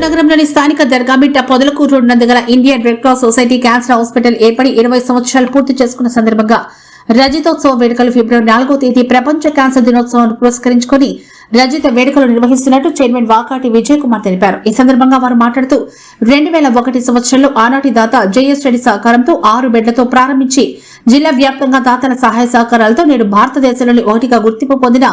నగరంలోని స్థానిక దర్గామిట్ట పొదలకూరు రోడ్ నందు గల Indian Red Cross society cancer hospital ఏర్పడి 20 సంవత్సరాలు పూర్తి చేసుకున్న సందర్భంగా రజతోత్సవ వేడుకలు ఫిబ్రవరి 4వ తేదీ ప్రపంచ క్యాన్సర్ దినోత్సవాన్ని పురస్కరించుకుని రజత వేడుకలు నిర్వహిస్తున్నట్టు చైర్మన్ వాకాటి విజయ్ కుమార్ తెలిపారు. ఈ సందర్భంగా వారు మాట్లాడుతూ 2001 సంవత్సరంలో ఆనాటి దాత జేఎస్ రెడ్డి సహకారంతో 6 బెడ్లతో ప్రారంభించి జిల్లా వ్యాప్తంగా దాతల సహాయ సహకారాలతో నేడు భారతదేశంలోని ఒకటిగా గుర్తింపు పొందిన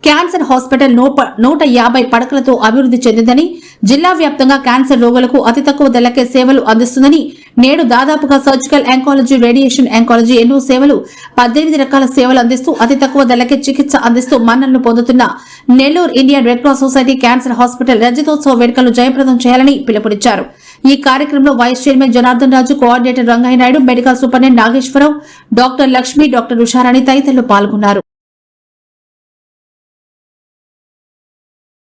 క్యాన్సర్ హాస్పిటల్ 150 పడకలతో అభివృద్ధి చెందిందని, జిల్లా వ్యాప్తంగా క్యాన్సర్ రోగులకు అతి తక్కువ ధరలకే సేవలు అందిస్తుందని, నేడు దాదాపుగా సర్జికల్ ఆంకాలజీ, రేడియేషన్ ఆంకాలజీ ఎన్నో సేవలు 18 రకాల సేవలు అందిస్తూ అతి తక్కువ ధరలకే చికిత్స అందిస్తూ మన్ననలు పొందుతున్న Nellore Indian Red Cross society cancer hospital రజతోత్సవ వేడుకలు జయప్రదం చేయాలని పిలుపునిచ్చారు. ఈ కార్యక్రమంలో vice chairman Janardhan Raju, coordinator Rangaiah Naidu, medical superintendent Nageswara Rao, doctor Lakshmi, doctor Usharani తదితరులు పాల్గొన్నారు.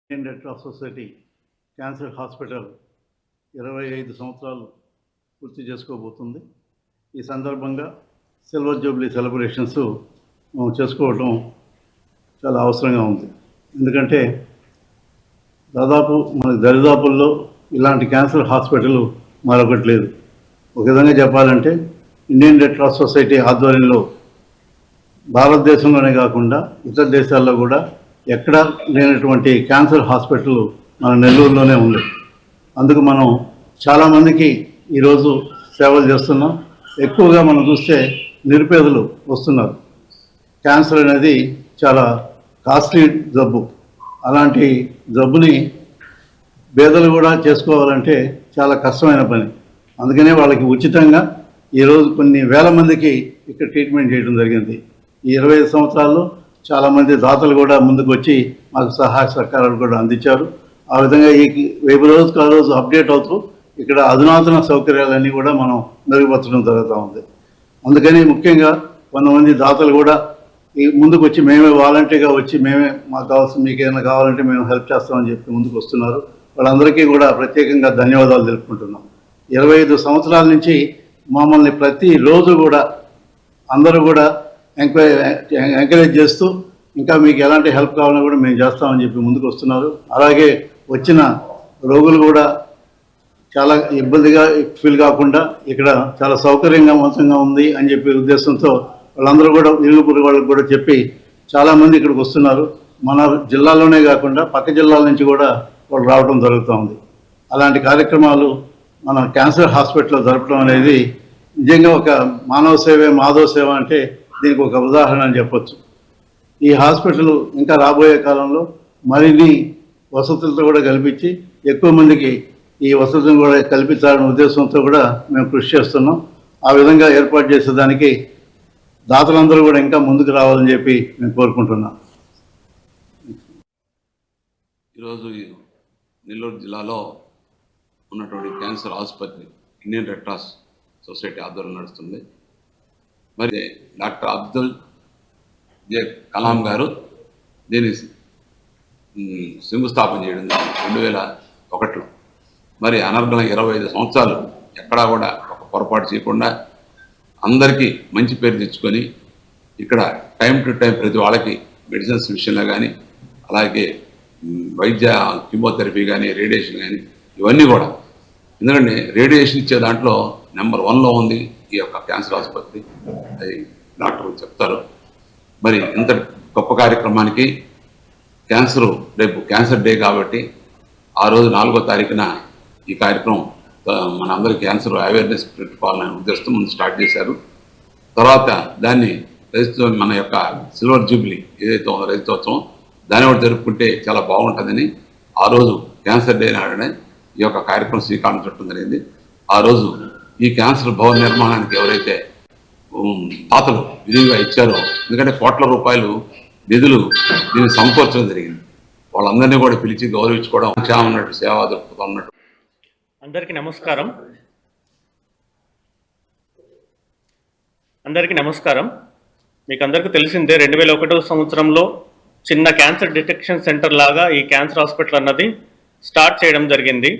Indian Red Cross society cancer hospital 25 సంవత్సరాలు పూర్తి చేసుకోబోతుంది. ఈ సందర్భంగా సిల్వర్ జూబ్లీ సెలబ్రేషన్స్ చేసుకోవటం చాలా అవసరంగా ఉంది. ఎందుకంటే దాదాపు మన దరిదాపుల్లో ఇలాంటి క్యాన్సర్ హాస్పిటల్ మరొకటి లేదు. ఒక విధంగా చెప్పాలంటే ఇండియన్ రెడ్ క్రాస్ సొసైటీ ఆధ్వర్యంలో భారతదేశంలోనే కాకుండా ఇతర దేశాల్లో కూడా ఎక్కడా లేనటువంటి క్యాన్సర్ హాస్పిటల్ మన నెల్లూరులోనే ఉంది. అందుకు మనం చాలామందికి ఈరోజు సేవలు చేస్తున్నాం. ఎక్కువగా మనం చూస్తే నిరుపేదలు వస్తున్నారు. క్యాన్సర్ అనేది చాలా కాస్ట్లీ జబ్బు. అలాంటి జబ్బుని పేదలు కూడా చేసుకోవాలంటే చాలా కష్టమైన పని. అందుకనే వాళ్ళకి ఉచితంగా ఈరోజు కొన్ని వేల మందికి ఇక్కడ ట్రీట్మెంట్ చేయడం జరిగింది. ఈ 25 సంవత్సరాల్లో చాలామంది దాతలు కూడా ముందుకు వచ్చి మాకు సహాయ సహకారాలు కూడా అందించారు. ఆ విధంగా ఈ రోజుకు ఆ రోజు అప్డేట్ అవుతూ ఇక్కడ అధునాతన సౌకర్యాలన్నీ కూడా మనం మెరుగుపరచడం జరుగుతూ ఉంది. అందుకని ముఖ్యంగా కొంతమంది దాతలు కూడా ఈ ముందుకు వచ్చి మేమే వాలంటీర్గా వచ్చి మేమే మాకు కావాల్సిన మీకు ఏమైనా కావాలంటే మేము హెల్ప్ చేస్తామని చెప్పి ముందుకు వస్తున్నారు. వాళ్ళందరికీ కూడా ప్రత్యేకంగా ధన్యవాదాలు తెలుపుకుంటున్నాం. 25 సంవత్సరాల నుంచి మమ్మల్ని ప్రతిరోజు కూడా అందరూ కూడా ఎంకరేజ్ చేస్తూ ఇంకా మీకు ఎలాంటి హెల్ప్ కావాలన్నా కూడా మేము చేస్తామని చెప్పి ముందుకు వస్తున్నారు. అలాగే వచ్చిన రోగులు కూడా చాలా ఇబ్బందిగా ఫీల్ కాకుండా ఇక్కడ చాలా సౌకర్యంగా ఉంది అని చెప్పి ఉద్దేశంతో వాళ్ళందరూ కూడా ఇరుగుపొరుగు వాళ్ళకి కూడా చెప్పి చాలామంది ఇక్కడికి వస్తున్నారు. మన జిల్లాలోనే కాకుండా పక్క జిల్లాల నుంచి కూడా వాళ్ళు రావడం జరుగుతూ ఉంది. అలాంటి కార్యక్రమాలు మన క్యాన్సర్ హాస్పిటల్లో జరపడం అనేది నిజంగా ఒక మానవ సేవే మాధవ సేవ అంటే దీనికి ఒక ఉదాహరణ అని చెప్పొచ్చు. ఈ హాస్పిటల్ ఇంకా రాబోయే కాలంలో మరిన్ని వసతులతో కూడా కల్పించి ఎక్కువ మందికి ఈ వసతులను కూడా కల్పించాలనే ఉద్దేశంతో కూడా మేము కృషి చేస్తున్నాం. ఆ విధంగా ఏర్పాటు చేసేదానికి దాతలందరూ కూడా ఇంకా ముందుకు రావాలని చెప్పి మేము కోరుకుంటున్నాం. ఈరోజు నెల్లూరు జిల్లాలో ఉన్నటువంటి క్యాన్సర్ ఆసుపత్రి ఇండియన్ రెడ్ క్రాస్ సొసైటీ ఆధ్వర్యంలో నడుస్తుంది. మరి డాక్టర్ అబ్దుల్ జే కలాం గారు దీన్ని శంకుస్థాపన చేయడం 2001లో. మరి అనర్గళ 25 సంవత్సరాలు ఎక్కడా కూడా ఒక పొరపాటు చేయకుండా అందరికీ మంచి పేరు తెచ్చుకొని ఇక్కడ టైం టు టైం ప్రతి వాళ్ళకి మెడిసిన్స్ విషయంలో కానీ, అలాగే వైద్య కీమోథెరపీ కానీ, రేడియేషన్ కానీ ఇవన్నీ కూడా. ఎందుకంటే రేడియేషన్ ఇచ్చే దాంట్లో నెంబర్ 1లో ఉంది ఈ యొక్క క్యాన్సర్ ఆసుపత్రి. అది డాక్టర్లు చెప్తారు. మరి ఇంత గొప్ప కార్యక్రమానికి రేపు క్యాన్సర్ డే కాబట్టి ఆ రోజు 4వ తారీఖున ఈ కార్యక్రమం మన అందరికీ క్యాన్సర్ అవేర్నెస్ పెట్టుకోవాలనే ఉద్దేశంతో ముందు స్టార్ట్ చేశారు. తర్వాత దాన్ని మన యొక్క సిల్వర్ జూబ్లీ ఏదైతే ఉందో రజతోత్సవం దాన్ని కూడా జరుపుకుంటే చాలా బాగుంటుందని ఆ రోజు క్యాన్సర్ డే నాడనే ఈ యొక్క కార్యక్రమం శ్రీకారం చుట్టడం జరిగింది. ఆ రోజు ఈ క్యాన్సర్ భవన నిర్మాణానికి ఎవరైతే దాతలు విధిగా ఇచ్చారో, ఎందుకంటే కోట్ల రూపాయలు నిధులు దీన్ని సమకూర్చడం జరిగింది, వాళ్ళందరినీ కూడా పిలిచి గౌరవించుకోవడం ఉన్నట్టు సేవా దృక్పథం ఉన్నట్టు. అందరికీ నమస్కారం. మీకు అందరికీ తెలిసిందే 2001 సంవత్సరంలో చిన్న క్యాన్సర్ డిటెక్షన్ సెంటర్ లాగా ఈ క్యాన్సర్ హాస్పిటల్ అన్నది స్టార్ట్ చేయడం జరిగింది.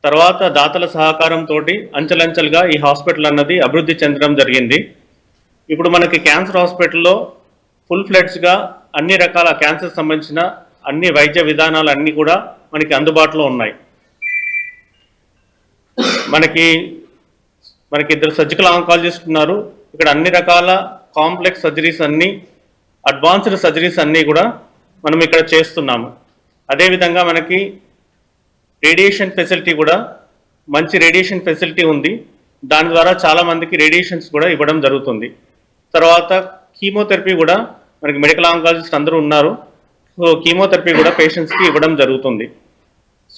తర్వాత దాతల సహకారంతో అంచెలంచెలుగా ఈ హాస్పిటల్ అన్నది అభివృద్ధి చెందడం జరిగింది. ఇప్పుడు మనకి క్యాన్సర్ హాస్పిటల్లో ఫుల్ ఫ్లెడ్జ్గా అన్ని రకాల క్యాన్సర్ సంబంధించిన అన్ని వైద్య విధానాలు అన్నీ కూడా మనకి అందుబాటులో ఉన్నాయి. మనకి ఇద్దరు సర్జికల్ ఆంకాలజిస్ట్ ఉన్నారు. ఇక్కడ అన్ని రకాల కాంప్లెక్స్ సర్జరీస్ అన్నీ, అడ్వాన్స్డ్ సర్జరీస్ అన్నీ కూడా మనం ఇక్కడ చేస్తున్నాము. అదేవిధంగా మనకి రేడియేషన్ ఫెసిలిటీ కూడా, మంచి రేడియేషన్ ఫెసిలిటీ ఉంది. దాని ద్వారా చాలామందికి రేడియేషన్స్ కూడా ఇవ్వడం జరుగుతుంది. తర్వాత కీమోథెరపీ కూడా మనకి మెడికల్ ఆంకాలజిస్ట్ అందరూ ఉన్నారు. సో కీమోథెరపీ కూడా పేషెంట్స్కి ఇవ్వడం జరుగుతుంది.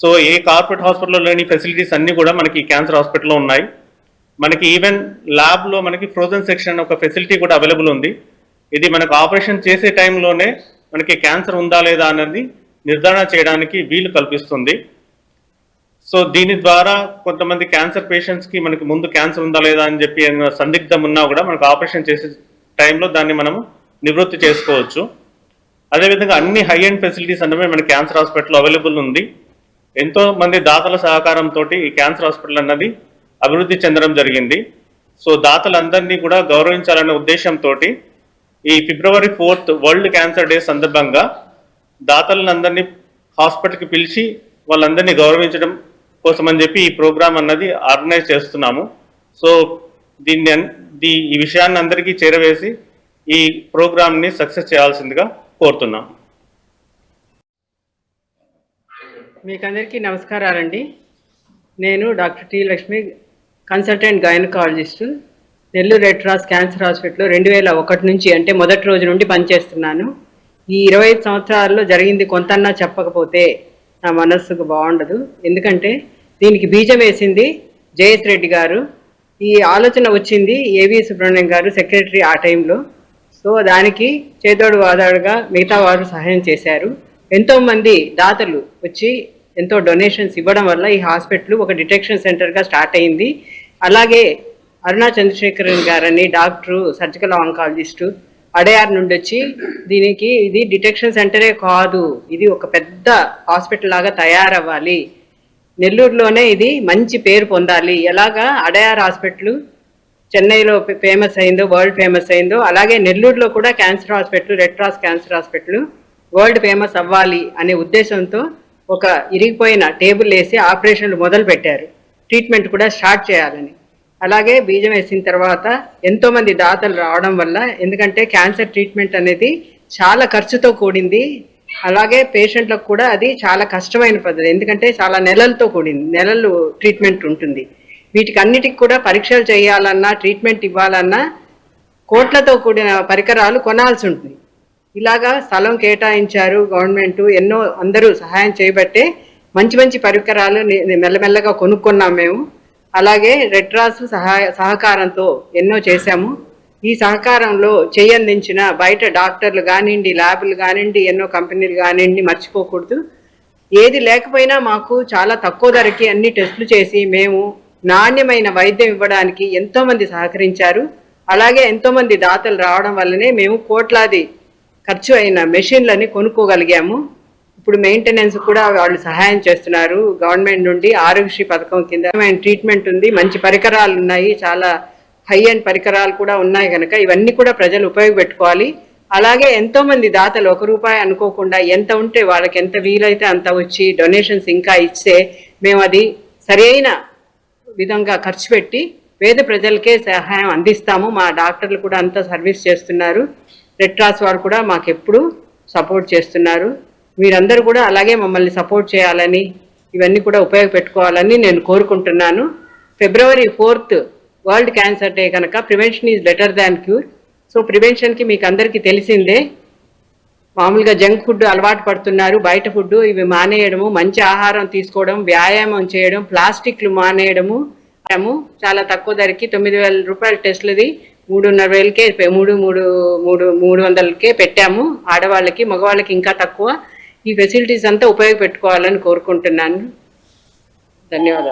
సో ఏ కార్పొరేట్ హాస్పిటల్లో లేని ఫెసిలిటీస్ అన్నీ కూడా మనకి క్యాన్సర్ హాస్పిటల్లో ఉన్నాయి. మనకి ఈవెన్ ల్యాబ్లో మనకి ఫ్రోజన్ సెక్షన్ ఒక ఫెసిలిటీ కూడా అవైలబుల్ ఉంది. ఇది మనకు ఆపరేషన్ చేసే టైంలోనే మనకి క్యాన్సర్ ఉందా లేదా అనేది నిర్ధారణ చేయడానికి వీలు కల్పిస్తుంది. సో దీని ద్వారా కొంతమంది క్యాన్సర్ పేషెంట్స్కి మనకి ముందు క్యాన్సర్ ఉందా లేదా అని చెప్పి సందిగ్ధం ఉన్నా కూడా మనకు ఆపరేషన్ చేసే టైంలో దాన్ని మనము నివృత్తి చేసుకోవచ్చు. అదేవిధంగా అన్ని హై ఎండ్ ఫెసిలిటీస్ అన్నవి మన క్యాన్సర్ హాస్పిటల్లో అవైలబుల్ ఉంది. ఎంతో మంది దాతల సహకారంతో ఈ క్యాన్సర్ హాస్పిటల్ అన్నది అభివృద్ధి చెందడం జరిగింది. సో దాతలందరినీ కూడా గౌరవించాలనే ఉద్దేశంతో ఈ February 4th world cancer day సందర్భంగా దాతలందరినీ హాస్పిటల్కి పిలిచి వాళ్ళందరినీ గౌరవించడం కోసం అని చెప్పి ఈ ప్రోగ్రామ్ అన్నది ఆర్గనైజ్ చేస్తున్నాము. సో ఈ విషయాన్ని అందరికీ చేరవేసి ఈ ప్రోగ్రామ్ని సక్సెస్ చేయాల్సిందిగా కోరుతున్నాం. మీకందరికీ నమస్కారాలండి. నేను doctor T Lakshmi, consultant gynaecologist, Nellore red cross cancer హాస్పిటల్లో 2001 నుంచి, అంటే మొదటి రోజు నుండి పనిచేస్తున్నాను. ఈ 25 సంవత్సరాల్లో జరిగింది కొంతన్నా చెప్పకపోతే నా మనస్సుకు బాగుండదు. ఎందుకంటే దీనికి బీజం వేసింది జయేష్ రెడ్డి గారు. ఈ ఆలోచన వచ్చింది ఏవి సుబ్రహ్మణ్యం గారు, సెక్రటరీ ఆ టైంలో. సో దానికి చేదోడు వాదాడుగా మిగతా వారు సహాయం చేశారు. ఎంతోమంది దాతలు వచ్చి ఎంతో డొనేషన్స్ ఇవ్వడం వల్ల ఈ హాస్పిటల్ ఒక డిటెక్షన్ సెంటర్గా స్టార్ట్ అయింది. అలాగే అరుణా చంద్రశేఖరన్ గారని డాక్టరు, సర్జికల్ ఆంకాలజిస్టు అడయార్ నుండి వచ్చి ఇది డిటెక్షన్ సెంటరే కాదు, ఇది ఒక పెద్ద హాస్పిటల్ లాగా తయారవ్వాలి, నెల్లూరులోనే ఇది మంచి పేరు పొందాలి. ఎలాగా అడయార్ హాస్పిటల్ చెన్నైలో ఫేమస్ అయిందో, వరల్డ్ ఫేమస్ అయిందో, అలాగే నెల్లూరులో కూడా cancer hospital, red cross cancer hospital world famous అవ్వాలి అనే ఉద్దేశంతో ఒక ఇరిగిపోయిన టేబుల్ వేసి ఆపరేషన్లు మొదలు పెట్టారు, ట్రీట్మెంట్ కూడా స్టార్ట్ చేయాలని. అలాగే బీజం వేసిన తర్వాత ఎంతోమంది దాతలు రావడం వల్ల, ఎందుకంటే క్యాన్సర్ ట్రీట్మెంట్ అనేది చాలా ఖర్చుతో కూడింది, అలాగే పేషెంట్లకు కూడా అది చాలా కష్టమైన పద్ధతి. ఎందుకంటే చాలా నెలలతో కూడింది, నెలలు ట్రీట్మెంట్ ఉంటుంది. వీటికి అన్నిటికి కూడా పరీక్షలు చేయాలన్నా, ట్రీట్మెంట్ ఇవ్వాలన్నా కోట్లతో కూడిన పరికరాలు కొనాల్సి ఉంటుంది. ఇలాగా స్థలం కేటాయించారు గవర్నమెంట్, ఎన్నో అందరూ సహాయం చేయబట్టే మంచి మంచి పరికరాలు మెల్లమెల్లగా కొనుక్కున్నాం మేము. అలాగే రెడ్ క్రాస్ సహకారంతో ఎన్నో చేశాము. ఈ సహకారంలో చేయందించిన బయట డాక్టర్లు కానివ్వండి, ల్యాబులు కానివ్వండి, ఎన్నో కంపెనీలు కానివ్వండి మర్చిపోకూడదు. ఏది లేకపోయినా మాకు చాలా తక్కువ ధరకి అన్ని టెస్టులు చేసి మేము నాణ్యమైన వైద్యం ఇవ్వడానికి ఎంతోమంది సహకరించారు. అలాగే ఎంతోమంది దాతలు రావడం వల్లనే మేము కోట్లాది ఖర్చు అయిన మెషిన్లని కొనుక్కోగలిగాము. ఇప్పుడు మెయింటెనెన్స్ కూడా వాళ్ళు సహాయం చేస్తున్నారు గవర్నమెంట్ నుండి. ఆరోగ్యశ్రీ పథకం కింద ట్రీట్మెంట్ ఉంది, మంచి పరికరాలు ఉన్నాయి, చాలా హై అండ్ పరికరాలు కూడా ఉన్నాయి కనుక ఇవన్నీ కూడా ప్రజలు ఉపయోగపెట్టుకోవాలి. అలాగే ఎంతోమంది దాతలు ₹1 అనుకోకుండా ఎంత ఉంటే వాళ్ళకి ఎంత వీలైతే అంత వచ్చి డొనేషన్స్ ఇంకా ఇస్తే మేము అది సరైన విధంగా ఖర్చు పెట్టి పేద ప్రజలకే సహాయం అందిస్తాము. మా డాక్టర్లు కూడా అంతా సర్వీస్ చేస్తున్నారు. రెడ్ క్రాస్ వారు కూడా మాకు ఎప్పుడు సపోర్ట్ చేస్తున్నారు. మీరందరూ కూడా అలాగే మమ్మల్ని సపోర్ట్ చేయాలని, ఇవన్నీ కూడా ఉపయోగపెట్టుకోవాలని నేను కోరుకుంటున్నాను. February 4th world cancer day కనుక prevention is better than cure. So ప్రివెన్షన్కి మీకు అందరికీ తెలిసిందే, మామూలుగా జంక్ ఫుడ్ అలవాటు పడుతున్నారు, బయట ఫుడ్ ఇవి మానేయడము, మంచి ఆహారం తీసుకోవడం, వ్యాయామం చేయడం, ప్లాస్టిక్లు మానేయడము. చాలా తక్కువ ధరకి ₹9,000 టెస్టులది 3,500కే 300కే పెట్టాము. ఆడవాళ్ళకి, మగవాళ్ళకి ఇంకా తక్కువ. ఈ ఫెసిలిటీస్ అంతా ఉపయోగపెట్టుకోవాలని కోరుకుంటున్నాను. ధన్యవాదాలు.